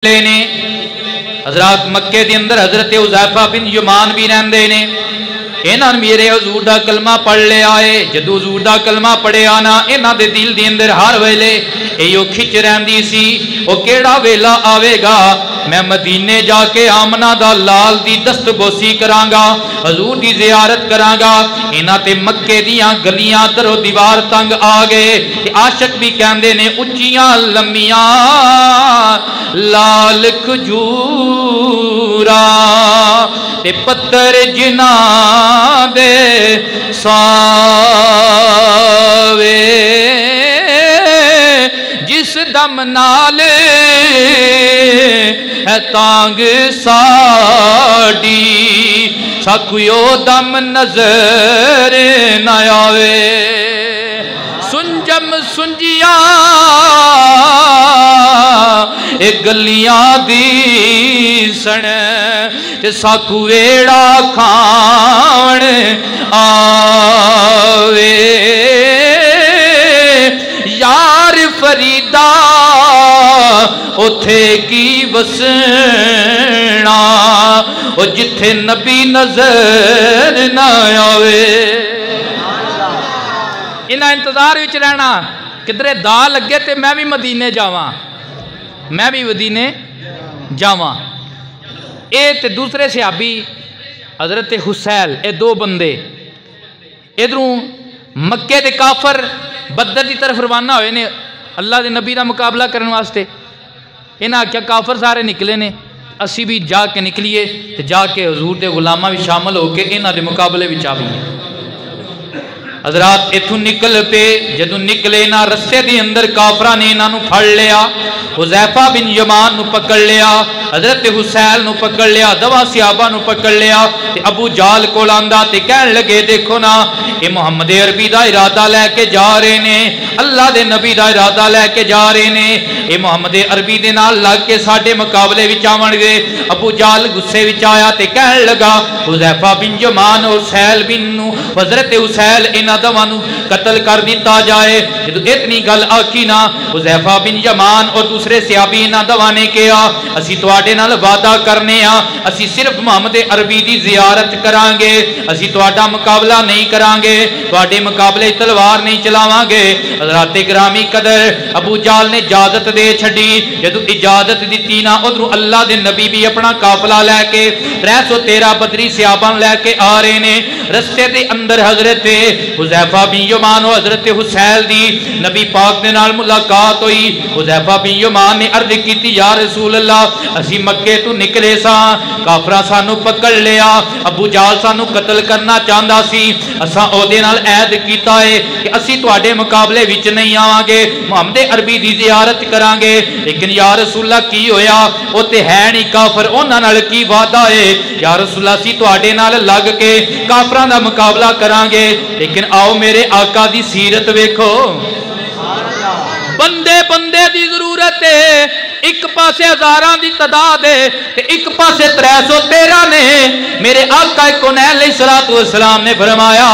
ने हजरत मक्के दे अंदर हजरत हुज़ैफा बिन यमान भी रहंदे ने। इन्हां मेरे हजूर दा कलमा पढ़ लिया है। जदों हजूर दा कलमा पढ़िया ना इन्हां दे दिल दे अंदर हर वेले इहो खिच रहिंदी सी ओ केड़ा वेला आवेगा मैं मदीने जाके आमना दा लाल दी दस्तबोसी करांगा, हजूर दी ज़ियारत करांगा। इन्हां ते मक्के दियां गलियां दरो दीवार तंग आ गए ते आशिक भी कहंदे ने उच्चियां लम्मियां लाल खजूरा ते पत्थर जिन्हां दे सावे जिस दम नाल है तांग साड़ी साकुयो दम नजर न आवे। सुंजम सुंजिया ए गलियां दी सण ते साकू वेड़ा खाण आवे। यार फरीदा उथे की वसना ओ जिथे नबी नजर न आवे। इन्हां इंतजार विच रहना किधरे दा लगे ते मैं भी मदीने जावां, मैं भी मदीने जावां। ए ते दूसरे सहाबी हजरत हुसैन ए दो बंदे इधरों मक्के दे काफर बदर की तरफ रवाना हुए ने अल्लाह के नबी का मुकाबला करने वास्ते। इन्हें आख्या काफर सारे निकले ने असी भी जाके निकलीए तो जाके हजूर के गुलामां भी शामिल होकर इन्हों के मुकाबले में आवीए। हजरात इथों निकल पे जदों निकले ना रस्से के अंदर काफरा ने इन्हों फड़ लिया। हुज़ैफा बिन यमान नूं पकड़ लिया, हजरत हुसैन नूं पकड़ लिया, दवा सियाबा नूं पकड़ लिया ते अबू जाल कोल आंदा ते कहण लगे देखो ना ये मुहम्मद अरबी दा इरादा लैके जा रहे ने, अल्लाह दे नबी दा इरादा लैके जा रहे ने, ये मुहम्मद अरबी दे नाल लग के साडे मुकाबले विच आवणगे। अबू जाल गुस्से विच आया ते कहण लगा हुज़ैफा बिन यमान और सैल बिन नूं हजरत हुसैन इन्हां दवां नूं कत्ल कर दिता जाए। जदों इतनी गल आखी ना हुज़ैफा बिन यमान और दूसरे सहाबी इन्हां दवां ने कहा असीं तुहाडे नाल वादा करने आ, असीं सिर्फ मुहम्मद अरबी दी ज़ियारत करांगे, असीं तुहाडा मुकाबला नहीं करांगे, तुहाडे मुकाबले तलवार नहीं चलावांगे। हज़रात गिरामी कदर अबू जाल ने इजाजत दे छड़ी। जदों इजाजत दी ना उधरों अल्लाह दे नबी भी अपना काफिला लैके 313 बदरी सहाबा लैके आ रहे ने। रस्ते दे अंदर हजरत हुज़ैफा बिन यमान और हजरत हुसैन दी नबी पाक दे नाल मुलाकात हुई। हुज़ैफा बिन यमान ने अर्ज की या रसूल अल्लाह असी मक्के तो निकले सा, काफरा सानू पकड़ लिया, अबू जाल सानू कत्ल करना चाहता सी, असा ओदे नाल ऐद कीता है कि असी तुहाडे मुकाबले विच नहीं आवांगे, मुहम्मद अरबी दी ज़ियारत करांगे। लेकिन या रसूल अल्लाह की होया ओ ते है नहीं काफर, उन्हां नाल की वादा है या रसूल अल्लाह असी तुहाडे नाल लग के काफरां दा मुकाबला करांगे। लेकिन आओ मेरे आका दी सीरत वेखो, बंदे बंदे दी जरूरत है। एक पासे हजारां दी तादाद है ते एक पासे 313 ने। मेरे आका कौनैन अलैहिस्सलातु वस्सलाम ने फरमाया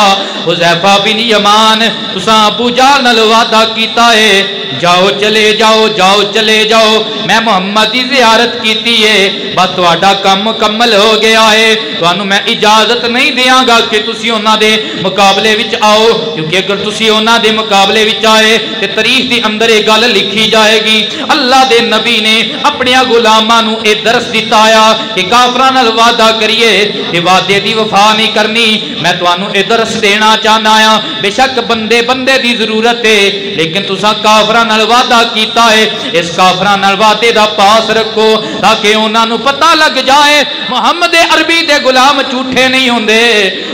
हुज़ैफा बिन यमान तुसां अबू जाल नाल वादा कीता है जाओ चले जाओ, जाओ चले जाओ, मैं मुहम्मद की ज़ियारत कीती है, बस तुहाडा काम मुकम्मल हो गया है, तुहानू मैं इजाजत नहीं देंगा कि तुसी उन्हां दे मुकाबले विच आओ, क्योंकि अगर तुसी उन्हां दे मुकाबले विच आए तो तारीख के अंदर ये गल लिखी जाएगी अल्लाह दे नबी ने अपने गुलामां नू ये दरस दिताया कि काफरां नाल वादा करिए ते वादे दी वफा नहीं करनी। मैं तुहानू ये दरस देना चाहना आ बेशक बंदे बंदे दी जरूरत है, लेकिन तुसां काफरां नाल वादा कीता है, इस काफरां नाल वादे दा पास रखो ताकि उन्हां नू पता लग जाए मुहम्मद अरबी दे गुलाम झूठे नहीं होंदे,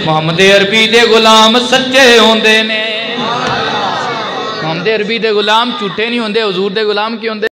मुहम्मद अरबी दे गुलाम सच्चे होंदे ने। मुहम्मद अरबी दे गुलाम झूठे नहीं होंदे, हुजूर दे गुलाम की होंदे।